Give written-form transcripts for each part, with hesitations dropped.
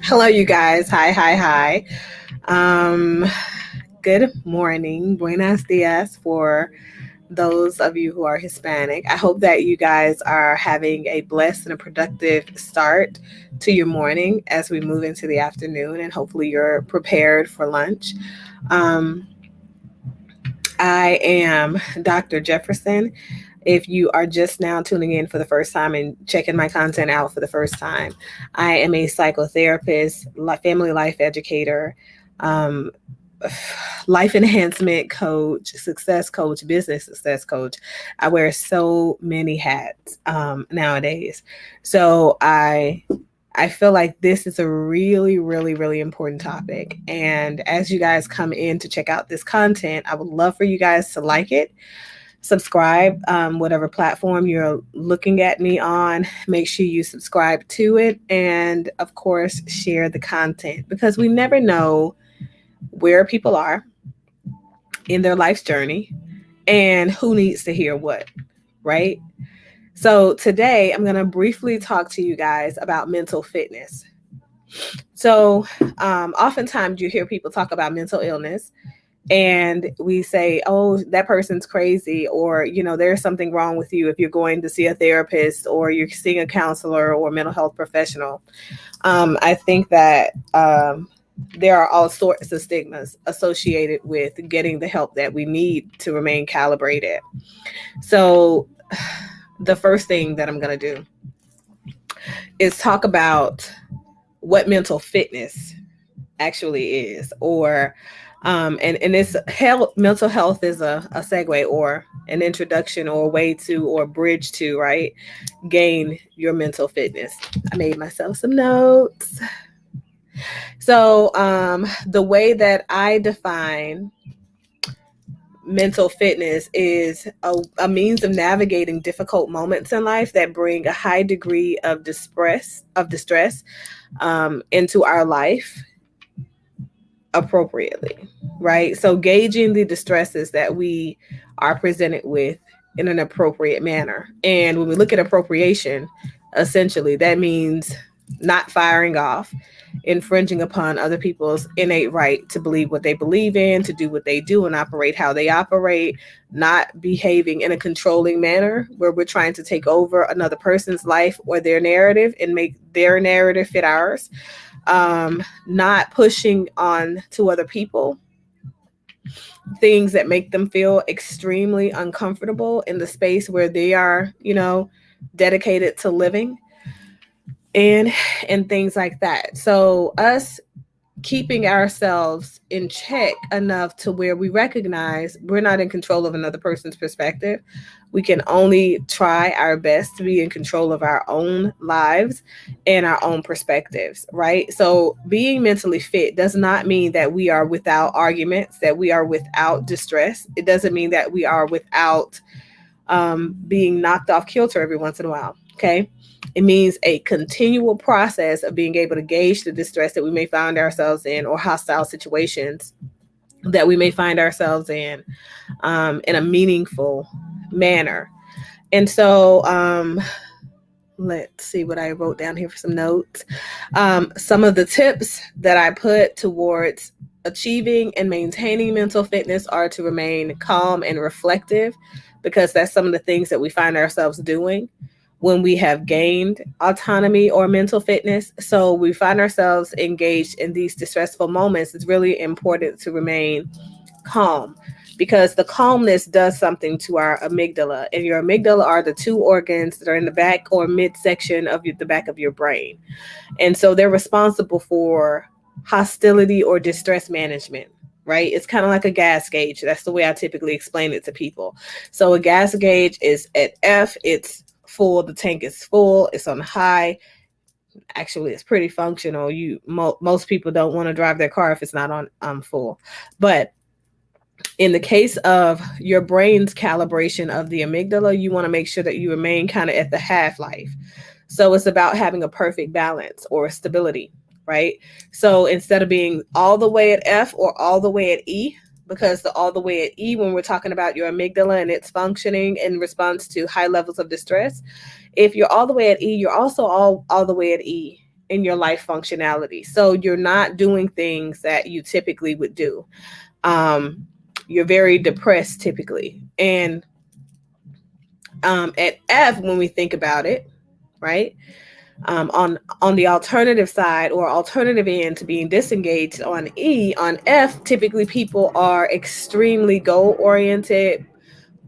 Hello, you guys. Hi. Um, Good morning. Buenos dias for those of you who are Hispanic. I hope that you guys are having a blessed and a productive start to your morning as we move into the afternoon, and hopefully you're prepared for lunch. Um, I am Dr. Jefferson. If you are just now tuning in for the first time and checking my content out for the first time, I am a psychotherapist, family life educator, um, life enhancement coach, success coach, business success coach. I wear so many hats nowadays. So I feel like this is a really important topic. And as you guys come in to check out this content, I would love for you guys to like it, subscribe, whatever platform you're looking at me on. Make sure you subscribe to it. And of course, share the content because we never know where people are in their life's journey and who needs to hear what, right? So today I'm going to briefly talk to you guys about mental fitness. So, oftentimes you hear people talk about mental illness and we say, oh, that person's crazy, or, there's something wrong with you if you're going to see a therapist or you're seeing a counselor or mental health professional. I think that there are all sorts of stigmas associated with getting the help that we need to remain calibrated. So, the first thing that I'm going to do is talk about what mental fitness actually is, or and this mental health is a segue or an introduction or a way to or bridge to, right, gain your mental fitness. I made myself some notes. So the way that I define mental fitness is a means of navigating difficult moments in life that bring a high degree of distress into our life appropriately, right? So gauging the distresses that we are presented with in an appropriate manner. And when we look at appropriation, essentially that means not firing off, infringing upon other people's innate right to believe what they believe in, to do what they do, and operate how they operate, not behaving in a controlling manner where we're trying to take over another person's life or their narrative and make their narrative fit ours. Not pushing on to other people things that make them feel extremely uncomfortable in the space where they are, dedicated to living, and things like that. So us keeping ourselves in check enough to where we recognize we're not in control of another person's perspective. We can only try our best to be in control of our own lives and our own perspectives, right? So being mentally fit does not mean that we are without arguments, that we are without distress. It doesn't mean that we are without being knocked off kilter every once in a while. Okay. It means a continual process of being able to gauge the distress that we may find ourselves in, or hostile situations that we may find ourselves in a meaningful manner. And so, let's see what I wrote down here for some notes. Some of the tips that I put towards achieving and maintaining mental fitness are to remain calm and reflective, because that's some of the things that we find ourselves doing when we have gained autonomy or mental fitness. So we find ourselves engaged in these distressful moments. It's really important to remain calm, because the calmness does something to our amygdala. And your amygdala are the two organs that are in the back or midsection of the back of your brain. And so they're responsible for hostility or distress management, right? It's kind of like a gas gauge. That's the way I typically explain it to people. So a gas gauge is at F, it's full, the tank is full, it's on high. Actually, it's pretty functional. Most people don't want to drive their car if it's not on full. But in the case of your brain's calibration of the amygdala, you want to make sure that you remain kind of at the HalfLife. So it's about having a perfect balance or stability, right? So instead of being all the way at F or all the way at E, because all the way at E, when we're talking about your amygdala and its functioning in response to high levels of distress, if you're all the way at E, you're also all the way at E in your life functionality. So you're not doing things that you typically would do. You're very depressed typically. And at F, when we think about it, right? On the alternative side or alternative end to being disengaged on E, on F, typically people are extremely goal oriented,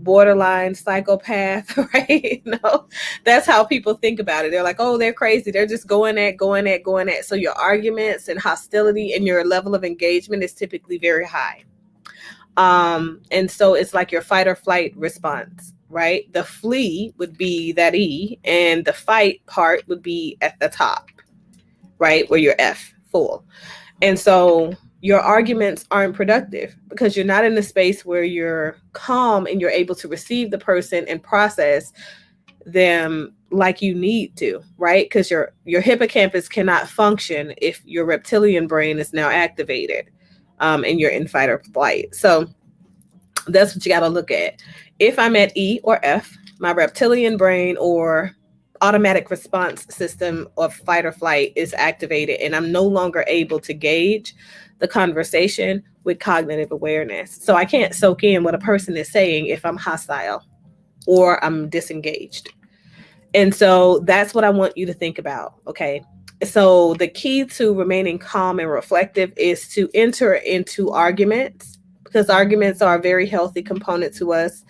borderline psychopath, right? No, that's how people think about it. They're like, oh, they're crazy. They're just going at. So your arguments and hostility and your level of engagement is typically very high. And so it's like your fight or flight response, right? The flee would be that E, and the fight part would be at the top, right? Where you're F, full. And so your arguments aren't productive because you're not in a space where you're calm and you're able to receive the person and process them like you need to, right? Because your hippocampus cannot function if your reptilian brain is now activated, and you're in fight or flight. So that's what you got to look at. If I'm at E or F, my reptilian brain or automatic response system of fight or flight is activated, and I'm no longer able to gauge the conversation with cognitive awareness. So I can't soak in what a person is saying if I'm hostile or I'm disengaged. And so that's what I want you to think about. Okay. So the key to remaining calm and reflective is to enter into arguments, because arguments are a very healthy component to us,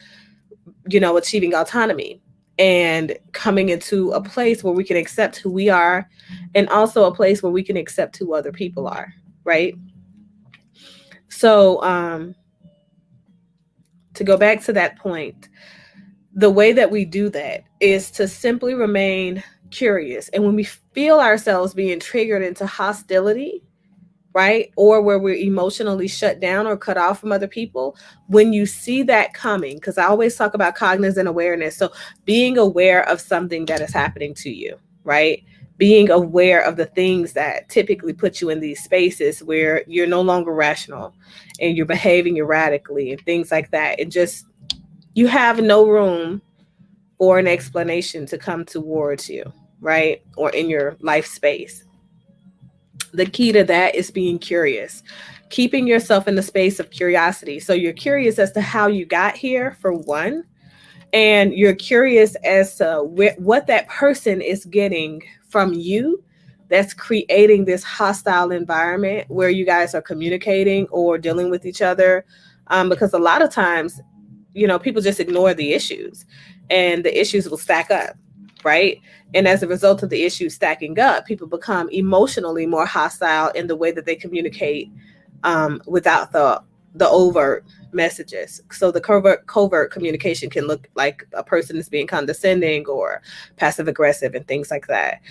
achieving autonomy and coming into a place where we can accept who we are, and also a place where we can accept who other people are, right? So to go back to that point, the way that we do that is to simply remain curious. And when we feel ourselves being triggered into hostility, right, or where we're emotionally shut down or cut off from other people, when you see that coming, because I always talk about cognizant awareness. So being aware of something that is happening to you, right? Being aware of the things that typically put you in these spaces where you're no longer rational and you're behaving erratically and things like that. And just, you have no room for an explanation to come towards you, right? Or in your life space. The key to that is being curious, keeping yourself in the space of curiosity. So you're curious as to how you got here, for one, and you're curious as to what that person is getting from you that's creating this hostile environment where you guys are communicating or dealing with each other. Because a lot of times, people just ignore the issues and the issues will stack up, right? And as a result of the issues stacking up, people become emotionally more hostile in the way that they communicate, without the overt messages. So the covert communication can look like a person is being condescending or passive aggressive and things like that.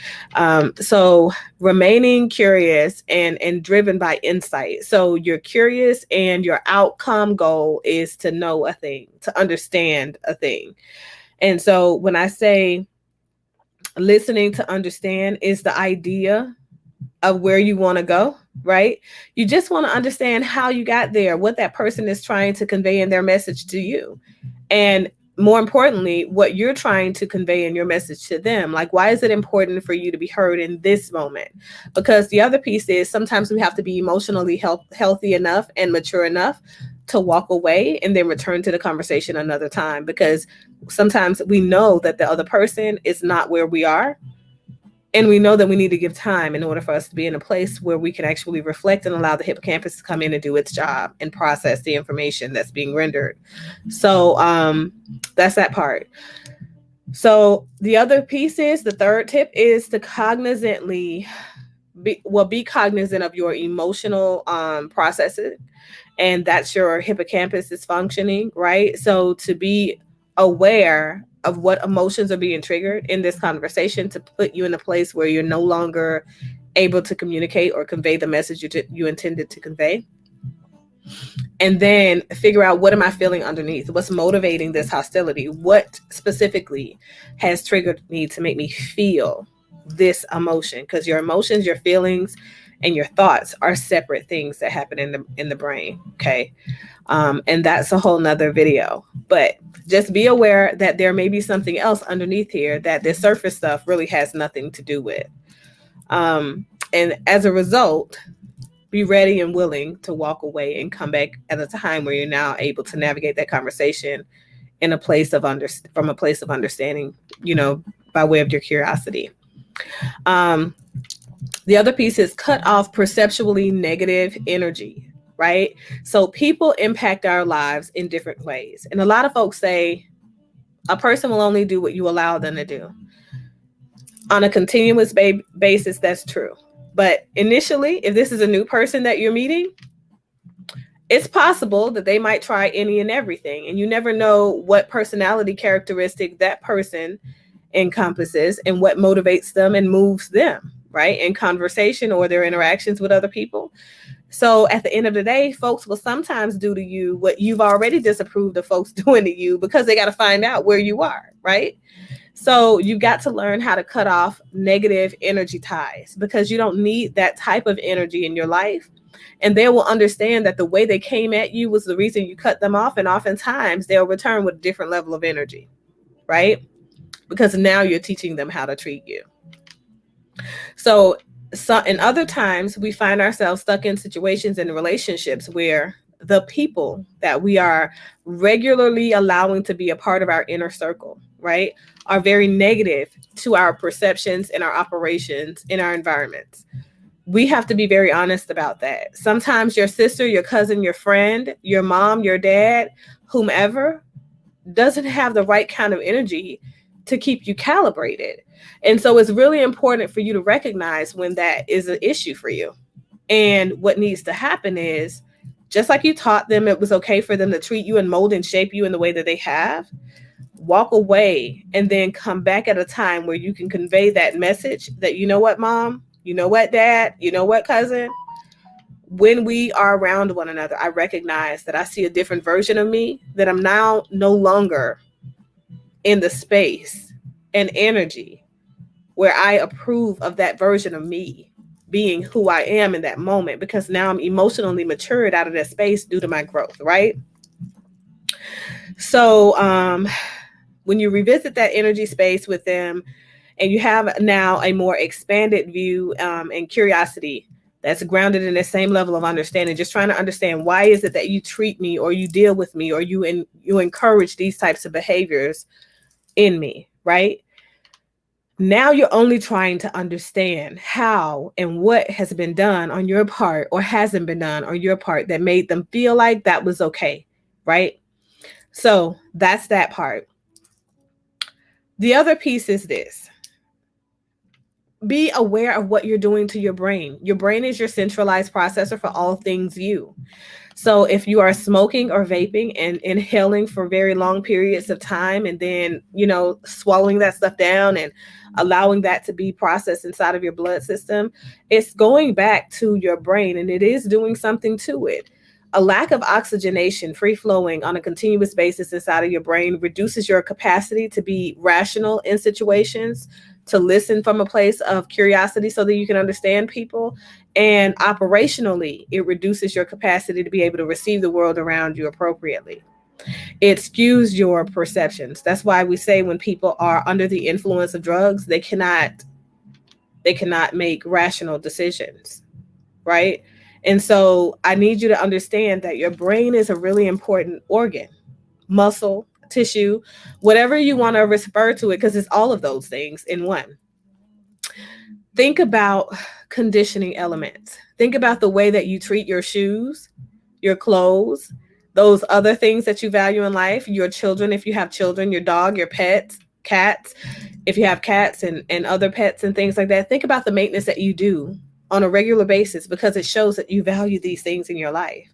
So remaining curious and driven by insight. So you're curious and your outcome goal is to know a thing, to understand a thing. And so when I say listening to understand is the idea of where you want to go, right? You just want to understand how you got there, what that person is trying to convey in their message to you. And more importantly, what you're trying to convey in your message to them. Like, why is it important for you to be heard in this moment? Because the other piece is sometimes we have to be emotionally healthy enough and mature enough to walk away and then return to the conversation another time, because sometimes we know that the other person is not where we are. And we know that we need to give time in order for us to be in a place where we can actually reflect and allow the hippocampus to come in and do its job and process the information that's being rendered. So that's that part. So the other piece is, the third tip is to cognizantly be cognizant of your emotional processes. And that's your hippocampus is functioning, right? So to be aware of what emotions are being triggered in this conversation to put you in a place where you're no longer able to communicate or convey the message you intended to convey. And then figure out, what am I feeling underneath? What's motivating this hostility? What specifically has triggered me to make me feel this emotion? Because your emotions, your feelings, and your thoughts are separate things that happen in the brain. Okay. And that's a whole nother video. But just be aware that there may be something else underneath here that the surface stuff really has nothing to do with. And as a result, be ready and willing to walk away and come back at a time where you're now able to navigate that conversation in a place of from a place of understanding, by way of your curiosity. Um, the other piece is cut off perceptually negative energy, right? So people impact our lives in different ways. And a lot of folks say a person will only do what you allow them to do. On a continuous basis, that's true. But initially, if this is a new person that you're meeting, it's possible that they might try any and everything. And you never know what personality characteristic that person encompasses and what motivates them and moves them, right? In conversation or their interactions with other people. So at the end of the day, folks will sometimes do to you what you've already disapproved of folks doing to you, because they got to find out where you are, right? So you got to learn how to cut off negative energy ties, because you don't need that type of energy in your life. And they will understand that the way they came at you was the reason you cut them off. And oftentimes they'll return with a different level of energy, right? Because now you're teaching them how to treat you. So in other times, we find ourselves stuck in situations and relationships where the people that we are regularly allowing to be a part of our inner circle, right, are very negative to our perceptions and our operations in our environments. We have to be very honest about that. Sometimes your sister, your cousin, your friend, your mom, your dad, whomever, doesn't have the right kind of energy to keep you calibrated. And so it's really important for you to recognize when that is an issue for you. And what needs to happen is, just like you taught them it was okay for them to treat you and mold and shape you in the way that they have, walk away and then come back at a time where you can convey that message that, you know what, mom, you know what, dad, you know what, cousin, when we are around one another, I recognize that I see a different version of me, that I'm now no longer in the space and energy where I approve of that version of me being who I am in that moment, because now I'm emotionally matured out of that space due to my growth, right? So when you revisit that energy space with them and you have now a more expanded view and curiosity that's grounded in the same level of understanding, just trying to understand, why is it that you treat me or you deal with me or you encourage these types of behaviors in me, right? Now you're only trying to understand how and what has been done on your part or hasn't been done on your part that made them feel like that was okay, right? So that's that part. The other piece is this. Be aware of what you're doing to your brain. Your brain is your centralized processor for all things you. So if you are smoking or vaping and inhaling for very long periods of time and then, swallowing that stuff down and allowing that to be processed inside of your blood system, it's going back to your brain and it is doing something to it. A lack of oxygenation, free flowing on a continuous basis inside of your brain reduces your capacity to be rational in situations, to listen from a place of curiosity so that you can understand people. And operationally, it reduces your capacity to be able to receive the world around you appropriately. It skews your perceptions. That's why we say when people are under the influence of drugs, they cannot make rational decisions, right? And so I need you to understand that your brain is a really important organ, muscle, tissue, whatever you want to refer to it, because it's all of those things in one. Think about conditioning elements. Think about the way that you treat your shoes, your clothes, those other things that you value in life, your children, if you have children, your dog, your pets, cats, if you have cats and other pets and things like that. Think about the maintenance that you do on a regular basis, because it shows that you value these things in your life.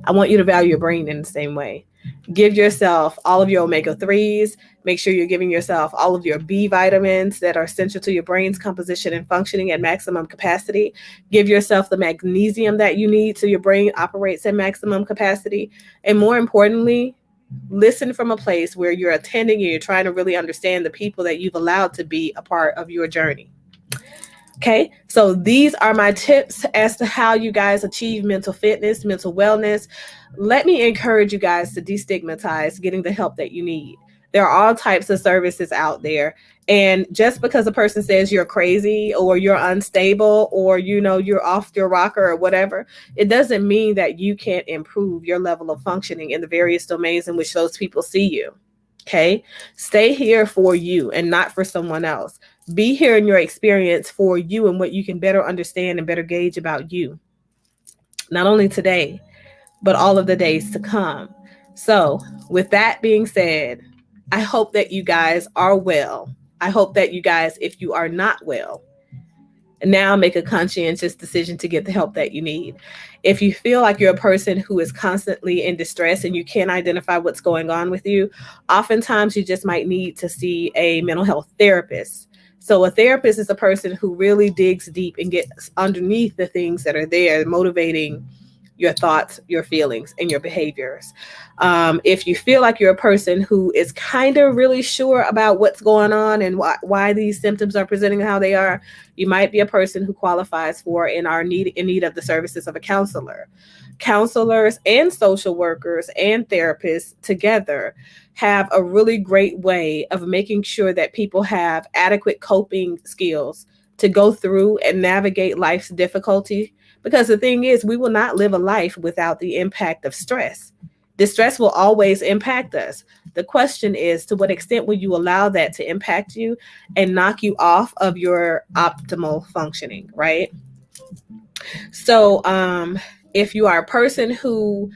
I want you to value your brain in the same way. Give yourself all of your omega-3s. Make sure you're giving yourself all of your B vitamins that are essential to your brain's composition and functioning at maximum capacity. Give yourself the magnesium that you need so your brain operates at maximum capacity. And more importantly, listen from a place where you're attending and you're trying to really understand the people that you've allowed to be a part of your journey. Okay, so these are my tips as to how you guys achieve mental fitness, mental wellness. Let me encourage you guys to destigmatize getting the help that you need. There are all types of services out there. And just because a person says you're crazy or you're unstable or you're off your rocker or whatever, it doesn't mean that you can't improve your level of functioning in the various domains in which those people see you. Okay, stay here for you and not for someone else. Be here in your experience for you and what you can better understand and better gauge about you, not only today, but all of the days to come. So, with that being said, I hope that you guys are well. I hope that you guys, if you are not well, now make a conscientious decision to get the help that you need. If you feel like you're a person who is constantly in distress and you can't identify what's going on with you, oftentimes you just might need to see a mental health therapist. So a therapist is a person who really digs deep and gets underneath the things that are there, motivating your thoughts, your feelings, and your behaviors. If you feel like you're a person who is kind of really sure about what's going on and why these symptoms are presenting how they are, you might be a person who qualifies for and are in need of the services of a counselor. Counselors and social workers and therapists together have a really great way of making sure that people have adequate coping skills to go through and navigate life's difficulty. Because the thing is, we will not live a life without the impact of stress. Distress will always impact us. The question is, to what extent will you allow that to impact you and knock you off of your optimal functioning, right? So, if you are a person who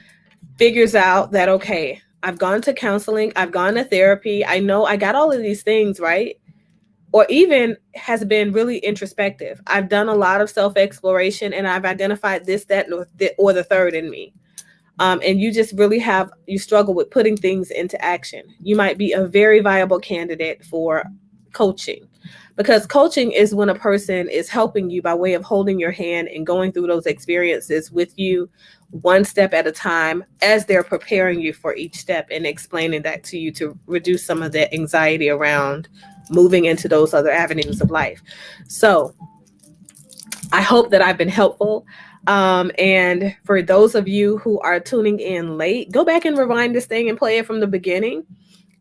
figures out that, okay, I've gone to counseling, I've gone to therapy, I know I got all of these things, right? Or even has been really introspective. I've done a lot of self-exploration and I've identified this, that, or the third in me. And you just really you struggle with putting things into action. You might be a very viable candidate for coaching, because coaching is when a person is helping you by way of holding your hand and going through those experiences with you one step at a time as they're preparing you for each step and explaining that to you to reduce some of the anxiety around moving into those other avenues of life. So I hope that I've been helpful. And for those of you who are tuning in late, go back and rewind this thing and play it from the beginning.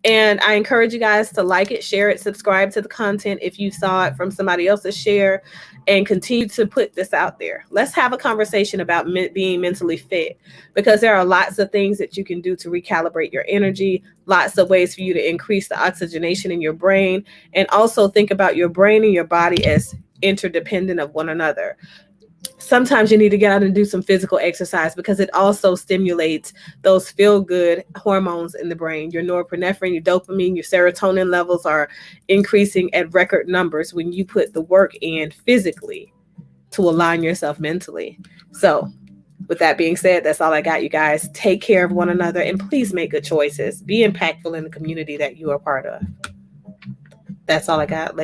And I encourage you guys to like it, share it, subscribe to the content if you saw it from somebody else's share, and continue to put this out there. Let's have a conversation about being mentally fit, because there are lots of things that you can do to recalibrate your energy, lots of ways for you to increase the oxygenation in your brain, and also think about your brain and your body as interdependent of one another. Sometimes you need to get out and do some physical exercise because it also stimulates those feel-good hormones in the brain. Your norepinephrine, your dopamine, your serotonin levels are increasing at record numbers when you put the work in physically to align yourself mentally. So with that being said, that's all I got, you guys. Take care of one another and please make good choices. Be impactful in the community that you are part of. That's all I got. Later.